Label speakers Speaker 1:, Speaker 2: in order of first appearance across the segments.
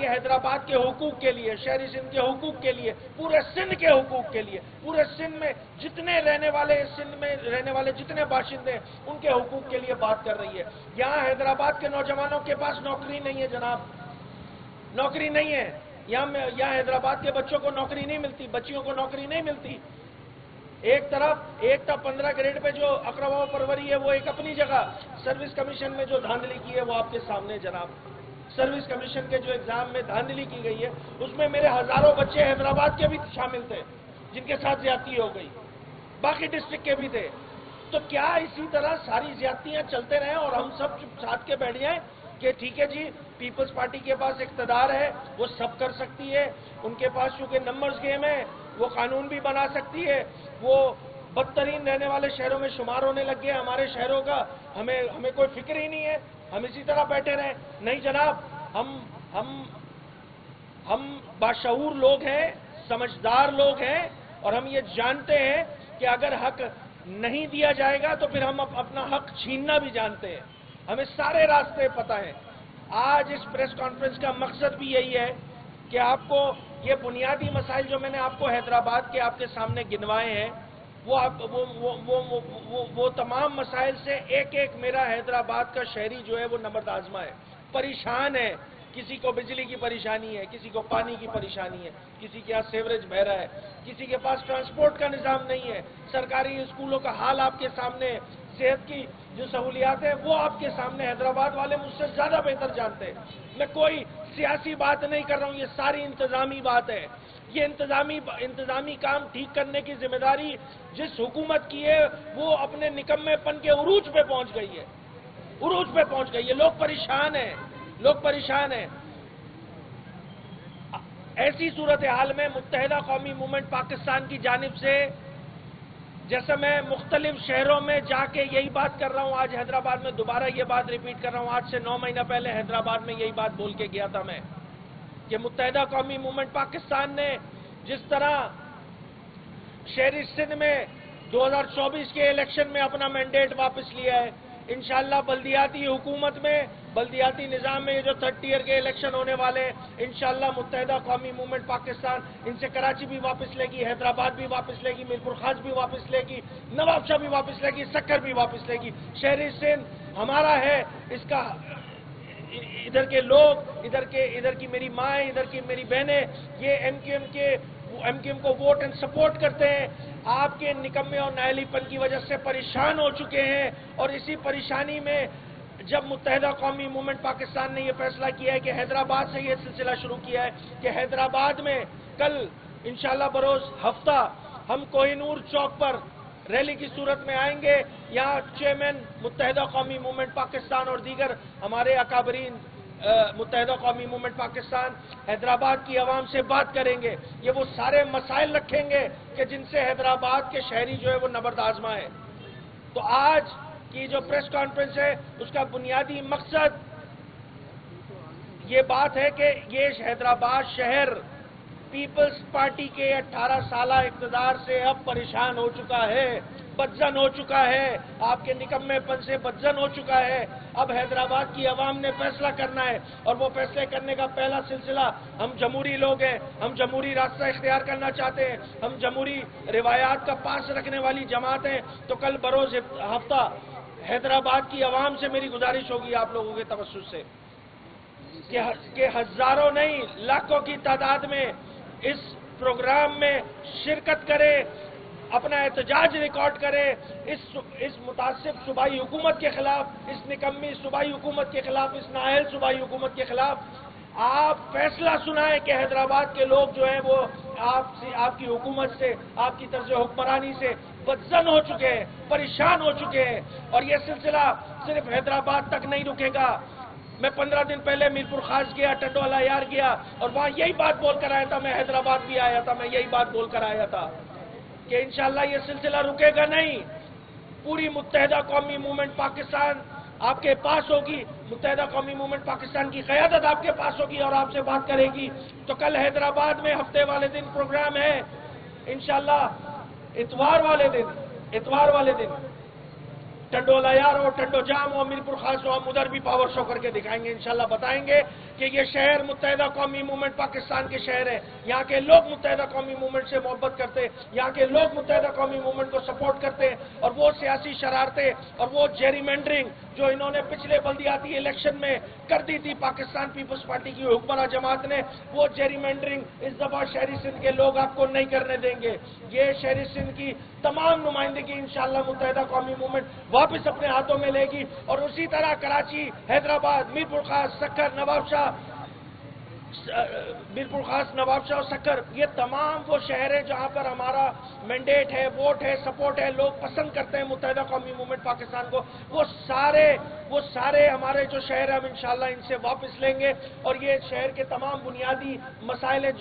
Speaker 1: حیدرآباد کے حقوق کے لیے، شہری سندھ کے حقوق کے لیے، پورے سندھ کے حقوق کے لیے، پورے سندھ میں جتنے سندھ میں رہنے والے جتنے باشندے ہیں ان کے حقوق کے لیے بات کر رہی ہے۔ یہاں حیدرآباد کے نوجوانوں کے پاس نوکری نہیں ہے جناب، نوکری نہیں ہے۔ یہاں حیدرآباد کے بچوں کو نوکری نہیں ملتی، بچیوں کو نوکری نہیں ملتی۔ ایک تا 15 گریڈ پہ جو اقربا و پروری ہے وہ ایک اپنی جگہ، سروس کمیشن میں جو دھاندلی کی ہے وہ آپ کے سامنے جناب۔ سروس کمیشن کے جو ایگزام میں دھاندلی کی گئی ہے اس میں میرے ہزاروں بچے حیدرآباد کے بھی شامل تھے جن کے ساتھ زیادتی ہو گئی، باقی ڈسٹرکٹ کے بھی تھے۔ تو کیا اسی طرح ساری زیادتیاں چلتے رہیں اور ہم سب چپ ساتھ کے بیٹھ جائیں کہ ٹھیک ہے جی پیپلز پارٹی کے پاس اقتدار ہے، وہ سب کر سکتی ہے، ان کے پاس چونکہ نمبرز گیم ہے، وہ قانون بھی بنا سکتی ہے، وہ بدترین رہنے والے شہروں میں شمار ہونے لگ گیا ہمارے شہروں کا، ہمیں کوئی فکر ہی نہیں ہے، ہم اسی طرح بیٹھے رہیں؟ نہیں جناب، ہم باشعور لوگ ہیں، سمجھدار لوگ ہیں، اور ہم یہ جانتے ہیں کہ اگر حق نہیں دیا جائے گا تو پھر ہم اپنا حق چھیننا بھی جانتے ہیں، ہمیں سارے راستے پتہ ہیں۔ آج اس پریس کانفرنس کا مقصد بھی یہی ہے کہ آپ کو یہ بنیادی مسائل جو میں نے آپ کو حیدرآباد کے آپ کے سامنے گنوائے ہیں وہ تمام مسائل سے ایک ایک میرا حیدرآباد کا شہری جو ہے وہ نبرد آزما ہے، پریشان ہے۔ کسی کو بجلی کی پریشانی ہے، کسی کو پانی کی پریشانی ہے، کسی کے یہاں سیوریج بہہ رہا ہے، کسی کے پاس ٹرانسپورٹ کا نظام نہیں ہے، سرکاری اسکولوں کا حال آپ کے سامنے ہے، صحت کی جو سہولیات ہیں وہ آپ کے سامنے، حیدرآباد والے مجھ سے زیادہ بہتر جانتے ہیں۔ میں کوئی سیاسی بات نہیں کر رہا ہوں، یہ ساری انتظامی بات ہے۔ یہ انتظامی کام ٹھیک کرنے کی ذمہ داری جس حکومت کی ہے وہ اپنے نکمے پن کے عروج پہ پہنچ گئی ہے، عروج پہ پہنچ گئی ہے۔ لوگ پریشان ہیں، لوگ پریشان ہیں۔ ایسی صورتحال میں متحدہ قومی موومنٹ پاکستان کی جانب سے، جیسا میں مختلف شہروں میں جا کے یہی بات کر رہا ہوں، آج حیدرآباد میں دوبارہ یہ بات ریپیٹ کر رہا ہوں، آج سے 9 مہینہ پہلے حیدرآباد میں یہی بات بول کے گیا تھا میں کہ متحدہ قومی موومنٹ پاکستان نے جس طرح شہری سندھ میں 2024 کے الیکشن میں اپنا مینڈیٹ واپس لیا ہے، انشاءاللہ بلدیاتی حکومت میں، بلدیاتی نظام میں یہ جو 3rd ٹیئر کے الیکشن ہونے والے ہیں، انشاءاللہ متحدہ قومی موومنٹ پاکستان ان سے کراچی بھی واپس لے گی، حیدرآباد بھی واپس لے گی، میرپور خاص بھی واپس لے گی، نواب شاہ بھی واپس لے گی، سکر بھی واپس لے گی۔ شہری سندھ ہمارا ہے، اس کا ادھر کے لوگ، ادھر کی میری مائیں، ادھر کی میری بہنیں، یہ ایم کیو ایم کو ووٹ اینڈ سپورٹ کرتے ہیں، آپ کے نکمے اور نااہلی پن کی وجہ سے پریشان ہو چکے ہیں، اور اسی پریشانی میں جب متحدہ قومی موومنٹ پاکستان نے یہ فیصلہ کیا ہے کہ حیدرآباد سے یہ سلسلہ شروع کیا ہے کہ حیدرآباد میں کل انشاءاللہ بروز ہفتہ ہم کوہ نور چوک پر ریلی کی صورت میں آئیں گے، یہاں چیئرمین متحدہ قومی موومنٹ پاکستان اور دیگر ہمارے اکابرین متحدہ قومی موومنٹ پاکستان حیدرآباد کی عوام سے بات کریں گے، یہ وہ سارے مسائل رکھیں گے کہ جن سے حیدرآباد کے شہری جو ہے وہ نبرد آزما ہے۔ تو آج کی جو پریس کانفرنس ہے اس کا بنیادی مقصد یہ بات ہے کہ یہ حیدرآباد شہر پیپلز پارٹی کے 18 سالہ اقتدار سے اب پریشان ہو چکا ہے، بدزن ہو چکا ہے، آپ کے نکمے پن سے بدزن ہو چکا ہے۔ اب حیدرآباد کی عوام نے فیصلہ کرنا ہے، اور وہ فیصلے کرنے کا پہلا سلسلہ، ہم جمہوری لوگ ہیں، ہم جمہوری راستہ اختیار کرنا چاہتے ہیں، ہم جمہوری روایات کا پاس رکھنے والی جماعت ہیں، تو کل بروز ہفتہ حیدرآباد کی عوام سے میری گزارش ہوگی آپ لوگوں کے توسط سے کہ ہزاروں نہیں لاکھوں کی تعداد میں اس پروگرام میں شرکت کرے، اپنا احتجاج ریکارڈ کرے، اس متعصب صوبائی حکومت کے خلاف، اس نکمی صوبائی حکومت کے خلاف، اس نااہل صوبائی حکومت کے خلاف آپ فیصلہ سنائیں کہ حیدرآباد کے لوگ جو ہیں وہ آپ کی حکومت سے، آپ کی طرز حکمرانی سے بدزن ہو چکے ہیں، پریشان ہو چکے ہیں، اور یہ سلسلہ صرف حیدرآباد تک نہیں رکے گا۔ میں 15 دن پہلے میرپور خاص گیا، ٹنڈوالا یار گیا، اور وہاں یہی بات بول کر آیا تھا، میں حیدرآباد بھی آیا تھا، میں یہی بات بول کر آیا تھا کہ انشاءاللہ یہ سلسلہ رکے گا نہیں۔ پوری متحدہ قومی موومنٹ پاکستان آپ کے پاس ہوگی، متحدہ قومی موومنٹ پاکستان کی قیادت آپ کے پاس ہوگی اور آپ سے بات کرے گی۔ تو کل حیدرآباد میں ہفتے والے دن پروگرام ہے، انشاءاللہ اتوار والے دن ٹنڈولا یار ہو، ٹنڈو جام ہو، میرپور خاص ہو، ہم ادھر بھی پاور شو کر کے دکھائیں گے، انشاءاللہ بتائیں گے کہ یہ شہر متحدہ قومی موومنٹ پاکستان کے شہر ہے، یہاں کے لوگ متحدہ قومی موومنٹ سے محبت کرتے ہیں، یہاں کے لوگ متحدہ قومی موومنٹ کو سپورٹ کرتے ہیں، اور وہ سیاسی شرارتیں اور وہ جیری مینڈرنگ جو انہوں نے پچھلے بلدیاتی الیکشن میں کر دی تھی پاکستان پیپلز پارٹی کی حکمراں جماعت نے، وہ جیری مینڈرنگ اس دفعہ شہری سندھ کے لوگ آپ کو نہیں کرنے دیں گے۔ یہ شہری سندھ کی تمام نمائندگی انشاءاللہ متحدہ قومی موومنٹ واپس اپنے ہاتھوں میں لے گی، اور اسی طرح کراچی، حیدرآباد، میرپور خاص، سکر، نواب شاہ، میرپور خاص، نواب شاہ اور سکر، یہ تمام وہ شہر ہیں جہاں پر ہمارا مینڈیٹ ہے، ووٹ ہے، سپورٹ ہے، لوگ پسند کرتے ہیں متحدہ قومی موومنٹ پاکستان کو، وہ سارے ہمارے جو شہر ہیں ہم انشاءاللہ ان سے واپس لیں گے، اور یہ شہر کے تمام بنیادی مسائل ہیں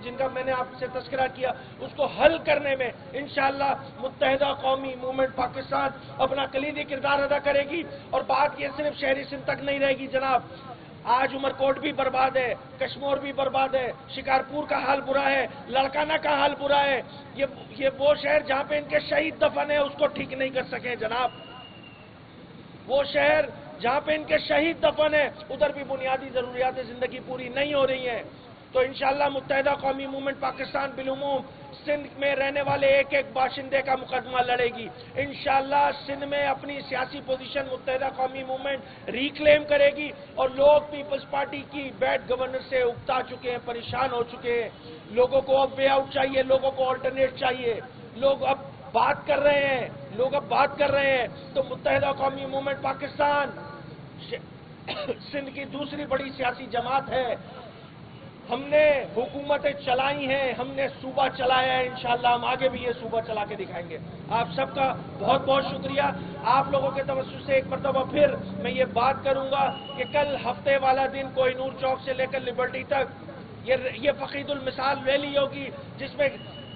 Speaker 1: جن کا میں نے آپ سے تذکرہ کیا، اس کو حل کرنے میں انشاءاللہ متحدہ قومی موومنٹ پاکستان اپنا کلیدی کردار ادا کرے گی۔ اور بات یہ صرف شہری سندھ تک نہیں رہے گی جناب، آج عمرکوٹ بھی برباد ہے، کشمور بھی برباد ہے، شکارپور کا حال برا ہے، لڑکانہ کا حال برا ہے، یہ وہ شہر جہاں پہ ان کے شہید دفن ہے اس کو ٹھیک نہیں کر سکے جناب، وہ شہر جہاں پہ ان کے شہید دفن ہے ادھر بھی بنیادی ضروریات زندگی پوری نہیں ہو رہی ہیں۔ تو انشاءاللہ متحدہ قومی موومنٹ پاکستان بالعموم سندھ میں رہنے والے ایک ایک باشندے کا مقدمہ لڑے گی، انشاءاللہ سندھ میں اپنی سیاسی پوزیشن متحدہ قومی موومنٹ ریکلیم کرے گی، اور لوگ پیپلز پارٹی کی بیڈ گورننس سے اکتا چکے ہیں، پریشان ہو چکے ہیں، لوگوں کو اب وے آؤٹ چاہیے، لوگوں کو آلٹرنیٹ چاہیے، لوگ اب بات کر رہے ہیں، تو متحدہ قومی موومنٹ پاکستان سندھ کی دوسری بڑی سیاسی جماعت ہے، ہم نے حکومتیں چلائی ہیں، ہم نے صوبہ چلایا ہے، انشاءاللہ ہم آگے بھی یہ صوبہ چلا کے دکھائیں گے۔ آپ سب کا بہت بہت شکریہ، آپ لوگوں کے توسط سے ایک مرتبہ پھر میں یہ بات کروں گا کہ کل ہفتے والا دن کوہ نور چوک سے لے کر لبرٹی تک یہ فقید المثال ریلی ہوگی، جس میں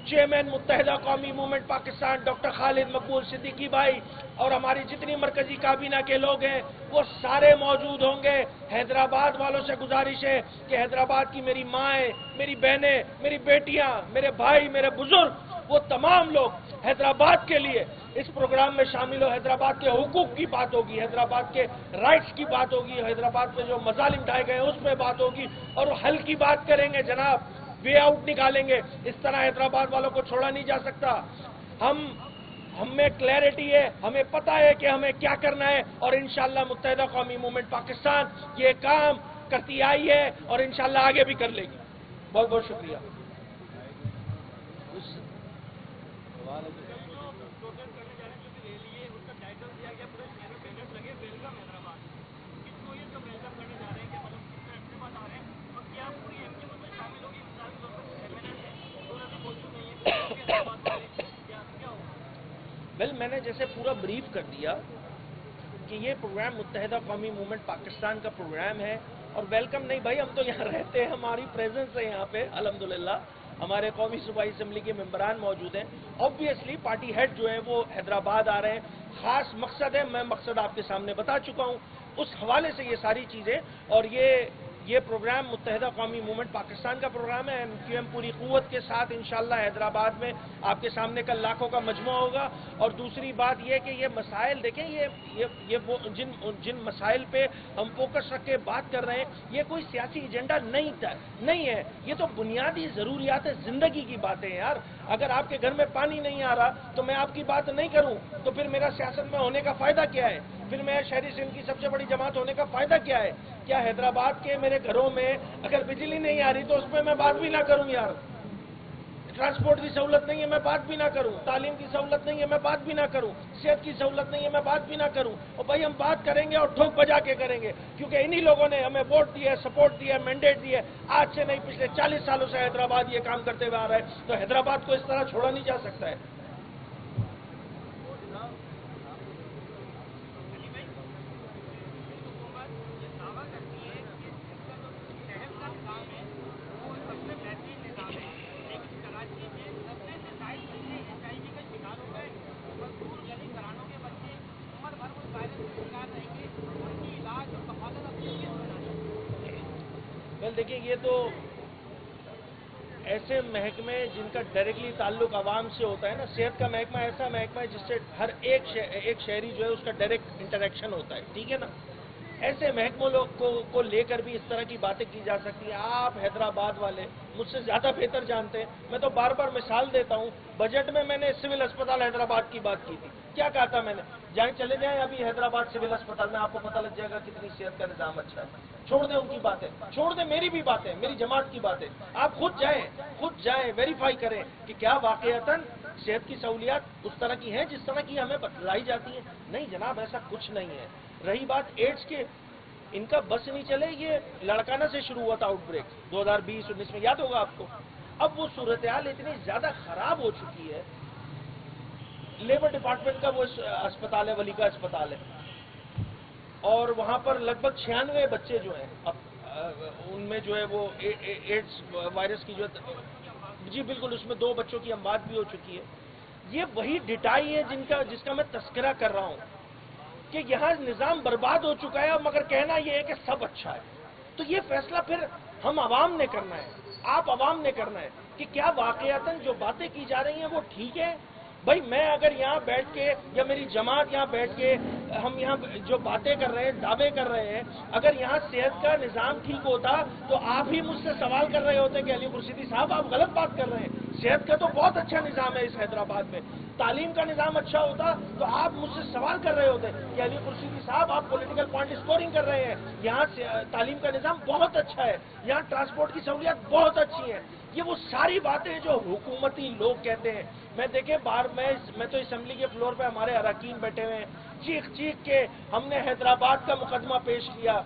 Speaker 1: چیئرمین متحدہ قومی موومنٹ پاکستان ڈاکٹر خالد مقبول صدیقی بھائی اور ہماری جتنی مرکزی کابینہ کے لوگ ہیں وہ سارے موجود ہوں گے۔ حیدرآباد والوں سے گزارش ہے کہ حیدرآباد کی میری مائیں، میری بہنیں، میری بیٹیاں، میرے بھائی، میرے بزرگ، وہ تمام لوگ حیدرآباد کے لیے اس پروگرام میں شامل ہو۔ حیدرآباد کے حقوق کی بات ہوگی، حیدرآباد کے رائٹس کی بات ہوگی، حیدرآباد میں جو مظالم ڈھائے گئے ہیں اس پہ بات ہوگی، اور حل کی بات کریں گے جناب، وے آؤٹ نکالیں گے۔ اس طرح حیدرآباد والوں کو چھوڑا نہیں جا سکتا۔ ہم میں کلیئرٹی ہے، ہمیں پتہ ہے کہ ہمیں کیا کرنا ہے، اور انشاءاللہ متحدہ قومی موومنٹ پاکستان یہ کام کرتی آئی ہے اور انشاءاللہ آگے بھی کر لے گی۔ بہت بہت شکریہ۔ میں نے جیسے پورا بریف کر دیا کہ یہ پروگرام متحدہ قومی موومنٹ پاکستان کا پروگرام ہے، اور ویلکم نہیں بھائی، ہم تو یہاں رہتے ہیں، ہماری پریزنس ہے یہاں پہ الحمدللہ، ہمارے قومی صوبائی اسمبلی کے ممبران موجود ہیں، آبویسلی پارٹی ہیڈ جو ہے وہ حیدرآباد آ رہے ہیں، خاص مقصد ہے، میں مقصد آپ کے سامنے بتا چکا ہوں، اس حوالے سے یہ ساری چیزیں، اور یہ پروگرام متحدہ قومی موومنٹ پاکستان کا پروگرام ہے۔ ایم کیو ایم پوری قوت کے ساتھ انشاءاللہ حیدرآباد میں آپ کے سامنے کل لاکھوں کا مجموعہ ہوگا۔ اور دوسری بات یہ کہ یہ مسائل دیکھیں، یہ جن مسائل پہ ہم فوکس رکھ کے بات کر رہے ہیں، یہ کوئی سیاسی ایجنڈا نہیں ہے، یہ تو بنیادی ضروریات زندگی کی باتیں ہیں یار۔ اگر آپ کے گھر میں پانی نہیں آ رہا تو میں آپ کی بات نہیں کروں تو پھر میرا سیاست میں ہونے کا فائدہ کیا ہے؟ پھر میں شہری سندھ کی سب سے بڑی جماعت ہونے کا فائدہ کیا ہے؟ کیا حیدرآباد کے میرے گھروں میں اگر بجلی نہیں آ رہی تو اس پہ میں بات بھی نہ کروں یار؟ ٹرانسپورٹ کی سہولت نہیں ہے میں بات بھی نہ کروں، تعلیم کی سہولت نہیں ہے میں بات بھی نہ کروں، صحت کی سہولت نہیں ہے میں بات بھی نہ کروں؟ اور بھائی ہم بات کریں گے اور ٹھوک بجا کے کریں گے، کیونکہ انہی لوگوں نے ہمیں ووٹ دیا ہے، سپورٹ دیا ہے، مینڈیٹ دیا ہے، آج سے نہیں پچھلے 40 سالوں سے حیدرآباد یہ کام کرتے ہوئے آ رہا ہے، تو حیدرآباد کو اس طرح چھوڑا نہیں جا سکتا ہے۔ دیکھیں یہ تو ایسے محکمے جن کا ڈائریکٹلی تعلق عوام سے ہوتا ہے نا، صحت کا محکمہ ایسا محکمہ ہے جس سے ہر ایک شہری جو ہے اس کا ڈائریکٹ انٹریکشن ہوتا ہے، ٹھیک ہے نا؟ ایسے محکموں کو لے کر بھی اس طرح کی باتیں کی جا سکتی ہیں۔ آپ حیدرآباد والے مجھ سے زیادہ بہتر جانتے ہیں، میں تو بار بار مثال دیتا ہوں۔ بجٹ میں نے سول اسپتال حیدرآباد کی بات کی تھی، کیا کہا تھا میں نے؟ چلے جائیں ابھی حیدرآباد سول اسپتال میں، آپ کو پتہ لگ جائے گا کتنی صحت کا نظام اچھا ہے۔ چھوڑ دیں ان کی باتیں، چھوڑ دیں میری بھی باتیں، میری جماعت کی باتیں۔ آپ خود جائیں ویریفائی کریں کہ کیا واقعتاً صحت کی سہولیات اس طرح کی ہیں جس طرح کی ہمیں بتلائی جاتی ہیں۔ نہیں جناب، ایسا کچھ نہیں ہے۔ رہی بات ایڈز کے، ان کا بس نہیں چلے، یہ لڑکانہ سے شروع ہوا تھا آؤٹ بریک 2020-19 میں، یاد ہوگا آپ کو۔ اب وہ صورتحال اتنی زیادہ خراب ہو چکی ہے، لیبر ڈپارٹمنٹ کا وہ اسپتال ہے، ولی کا اسپتال ہے، اور وہاں پر لگ بھگ 96 بچے جو ہیں، ان میں جو ہے وہ ایڈز وائرس کی جو ہے، جی بالکل، اس میں 2 بچوں کی اموات بھی ہو چکی ہے۔ یہ وہی ڈٹائی ہے جس کا میں تذکرہ کر رہا ہوں کہ یہاں نظام برباد ہو چکا ہے، مگر کہنا یہ ہے کہ سب اچھا ہے۔ تو یہ فیصلہ پھر ہم عوام نے کرنا ہے، آپ عوام نے کرنا ہے کہ کیا واقعتاً جو باتیں کی جا رہی ہیں وہ ٹھیک ہے۔ بھائی میں اگر یہاں بیٹھ کے یا میری جماعت یہاں بیٹھ کے ہم یہاں جو باتیں کر رہے ہیں، دعوے کر رہے ہیں، اگر یہاں صحت کا نظام ٹھیک ہوتا تو آپ ہی مجھ سے سوال کر رہے ہوتے کہ علی خورشیدی صاحب آپ غلط بات کر رہے ہیں، صحت کا تو بہت اچھا نظام ہے اس حیدرآباد میں۔ تعلیم کا نظام اچھا ہوتا تو آپ مجھ سے سوال کر رہے ہوتے کہ علی خورشیدی صاحب آپ پولیٹیکل پوائنٹ اسکورنگ کر رہے ہیں، یہاں تعلیم کا نظام بہت اچھا ہے، یہاں ٹرانسپورٹ کی سہولیات بہت اچھی ہیں۔ یہ وہ ساری باتیں جو حکومتی لوگ کہتے ہیں۔ میں دیکھیں میں تو اسمبلی کے فلور پہ ہمارے اراکین بیٹھے ہوئے ہیں، چیخ کے ہم نے حیدرآباد کا مقدمہ پیش کیا،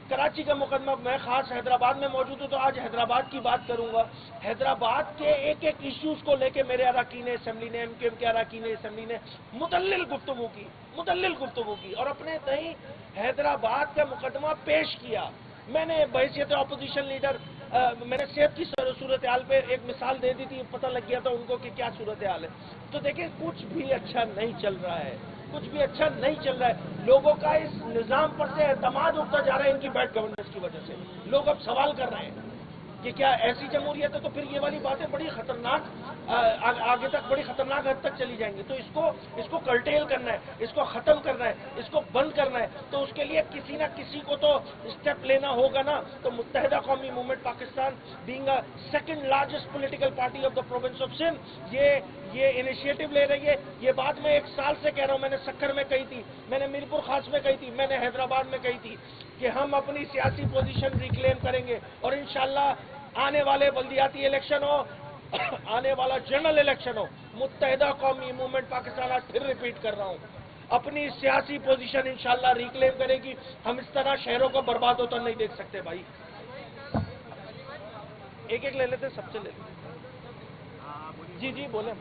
Speaker 1: کراچی کا مقدمہ، میں خاص حیدرآباد میں موجود ہوں تو آج حیدرآباد کی بات کروں گا۔ حیدرآباد کے ایک ایشوز کو لے کے میرے اراکین اسمبلی نے، MQM کے اراکین اسمبلی نے مدلل گفتگو کی اور اپنے تئیں حیدرآباد کا مقدمہ پیش کیا۔ میں نے بحیثیت اپوزیشن لیڈر میں نے صحت کی صورتحال پہ ایک مثال دے دی تھی، پتہ لگ گیا تھا ان کو کہ کیا صورتحال ہے۔ تو دیکھیں کچھ بھی اچھا نہیں چل رہا ہے، لوگوں کا اس نظام پر سے اعتماد اٹھتا جا رہا ہے ان کی بیڈ گورننس کی وجہ سے۔ لوگ اب سوال کر رہے ہیں کہ کیا ایسی جمہوریت ہے؟ تو پھر یہ والی باتیں بڑی خطرناک، آگے تک بڑی خطرناک حد تک چلی جائیں گی۔ تو اس کو کرٹیل کرنا ہے، اس کو ختم کرنا ہے، اس کو بند کرنا ہے، تو اس کے لیے کسی نہ کسی کو تو اسٹیپ لینا ہوگا نا۔ تو متحدہ قومی movement Pakistan being a second largest political party of the province of Sindh یہ انیشیٹو لے رہی ہے۔ یہ بات میں 1 سال سے کہہ رہا ہوں، میں نے سکھر میں کہی تھی، میں نے میرپور خاص میں کہی تھی، میں نے حیدرآباد میں کہی تھی کہ ہم اپنی سیاسی پوزیشن ریکلیم کریں گے، اور انشاءاللہ آنے والے بلدیاتی الیکشن ہو، آنے والا جنرل الیکشن ہو، متحدہ قومی موومنٹ پاکستان، آج پھر ریپیٹ کر رہا ہوں، اپنی سیاسی پوزیشن انشاءاللہ ریکلیم کرے گی۔ ہم اس طرح شہروں کو برباد ہوتا نہیں دیکھ سکتے بھائی۔ ایک لے لیتے، سب سے لے لیتے۔ جی بولیں۔